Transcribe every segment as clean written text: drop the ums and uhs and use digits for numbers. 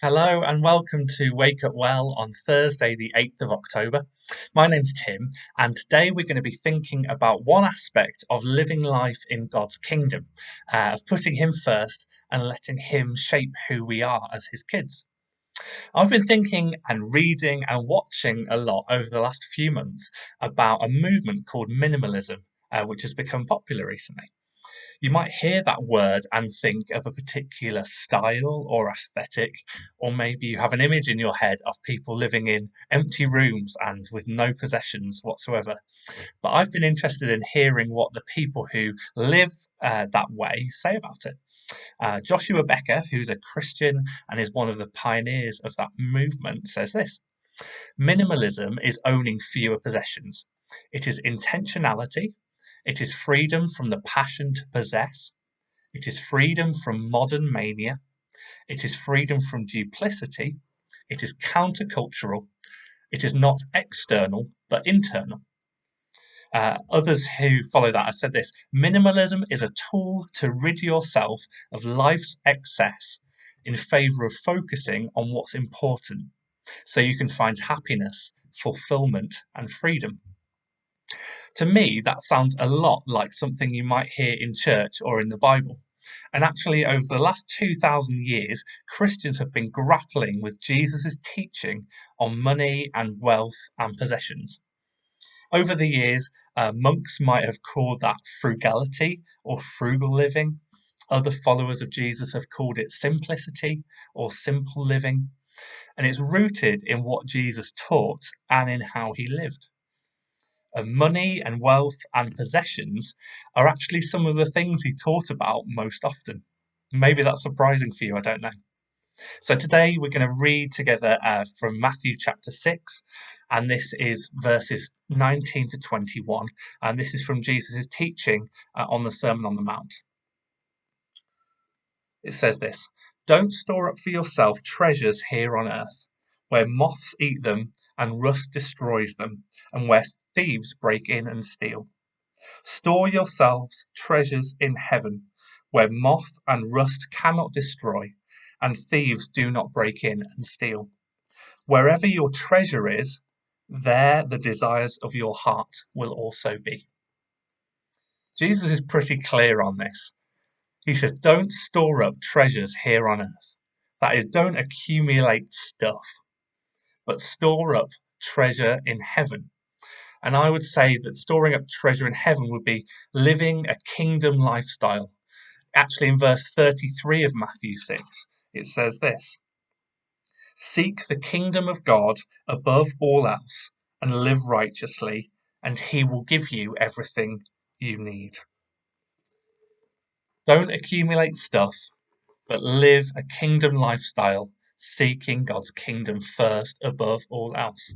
Hello and welcome to Wake Up Well on Thursday, the 8th of October. My name's Tim, and today we're going to be thinking about one aspect of living life in God's kingdom, of putting Him first and letting Him shape who we are as His kids. I've been thinking and reading and watching a lot over the last few months about a movement called minimalism, which has become popular recently. You might hear that word and think of a particular style or aesthetic, or maybe you have an image in your head of people living in empty rooms and with no possessions whatsoever. But I've been interested in hearing what the people who live that way say about it. Joshua Becker, who's a Christian and is one of the pioneers of that movement, says this: Minimalism is owning fewer possessions. It is intentionality. It is freedom from the passion to possess. It is freedom from modern mania. It is freedom from duplicity. It is countercultural. It is not external, but internal. Others who follow that have said this: minimalism is a tool to rid yourself of life's excess in favor of focusing on what's important so you can find happiness, fulfillment, and freedom. To me, that sounds a lot like something you might hear in church or in the Bible. And actually, over the last 2,000 years, Christians have been grappling with Jesus' teaching on money and wealth and possessions. Over the years, monks might have called that frugality or frugal living. Other followers of Jesus have called it simplicity or simple living. And it's rooted in what Jesus taught and in how he lived. Money and wealth and possessions are actually some of the things he taught about most often. Maybe that's surprising for you, I don't know. So today we're going to read together from Matthew chapter 6, and this is verses 19 to 21, and this is from Jesus' teaching on the Sermon on the Mount. It says this: Don't store up for yourself treasures here on earth, where moths eat them and rust destroys them, and where thieves break in and steal. Store yourselves treasures in heaven, where moth and rust cannot destroy, and thieves do not break in and steal. Wherever your treasure is, there the desires of your heart will also be. Jesus is pretty clear on this. He says, don't store up treasures here on earth. That is, don't accumulate stuff, but store up treasure in heaven. And I would say that storing up treasure in heaven would be living a kingdom lifestyle. Actually, in verse 33 of Matthew 6, it says this: Seek the kingdom of God above all else and live righteously, and he will give you everything you need. Don't accumulate stuff, but live a kingdom lifestyle, seeking God's kingdom first above all else.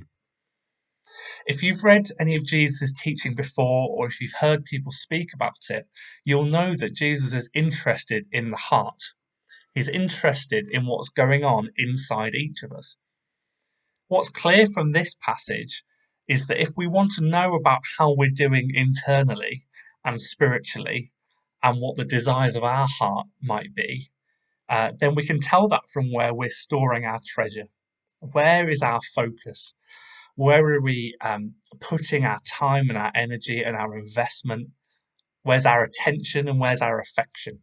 If you've read any of Jesus' teaching before, or if you've heard people speak about it, you'll know that Jesus is interested in the heart. He's interested in what's going on inside each of us. What's clear from this passage is that if we want to know about how we're doing internally and spiritually, and what the desires of our heart might be, then we can tell that from where we're storing our treasure. Where is our focus? Where are we putting our time and our energy and our investment? Where's our attention and where's our affection?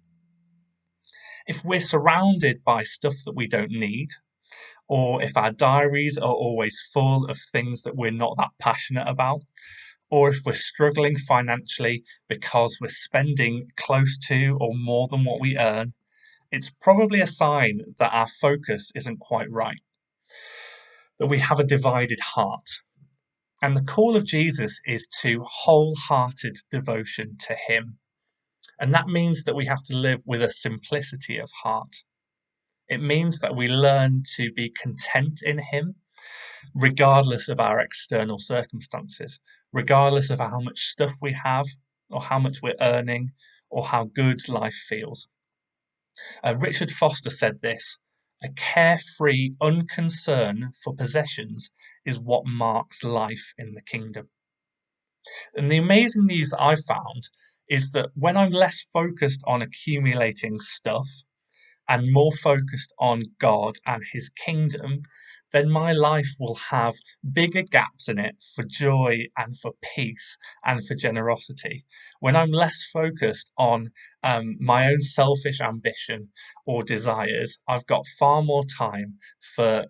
If we're surrounded by stuff that we don't need, or if our diaries are always full of things that we're not that passionate about, or if we're struggling financially because we're spending close to or more than what we earn, it's probably a sign that our focus isn't quite right, that we have a divided heart. And the call of Jesus is to wholehearted devotion to Him. And that means that we have to live with a simplicity of heart. It means that we learn to be content in Him, regardless of our external circumstances, regardless of how much stuff we have, or how much we're earning, or how good life feels. Richard Foster said this: a carefree unconcern for possessions is what marks life in the kingdom. And the amazing news that I've found is that when I'm less focused on accumulating stuff, and more focused on God and His kingdom, then my life will have bigger gaps in it for joy and for peace and for generosity. When I'm less focused on my own selfish ambition or desires, I've got far more time for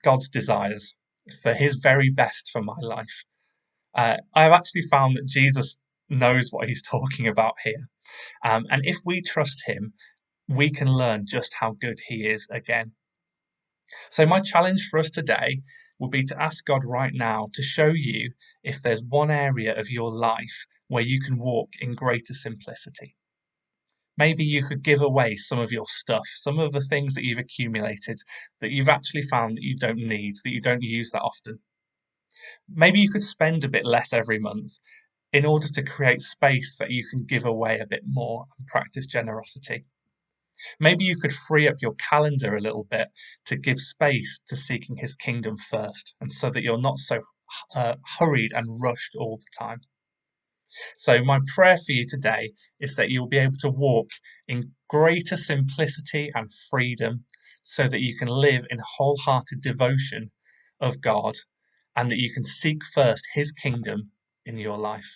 God's desires, for His very best for my life. I've actually found that Jesus knows what He's talking about here. And if we trust Him, we can learn just how good He is again. So, my challenge for us today will be to ask God right now to show you if there's one area of your life where you can walk in greater simplicity. Maybe you could give away some of your stuff, some of the things that you've accumulated that you've actually found that you don't need, that you don't use that often. Maybe you could spend a bit less every month in order to create space that you can give away a bit more and practice generosity. Maybe you could free up your calendar a little bit to give space to seeking His kingdom first, and so that you're not so hurried and rushed all the time. So, my prayer for you today is that you'll be able to walk in greater simplicity and freedom so that you can live in wholehearted devotion of God and that you can seek first His kingdom in your life.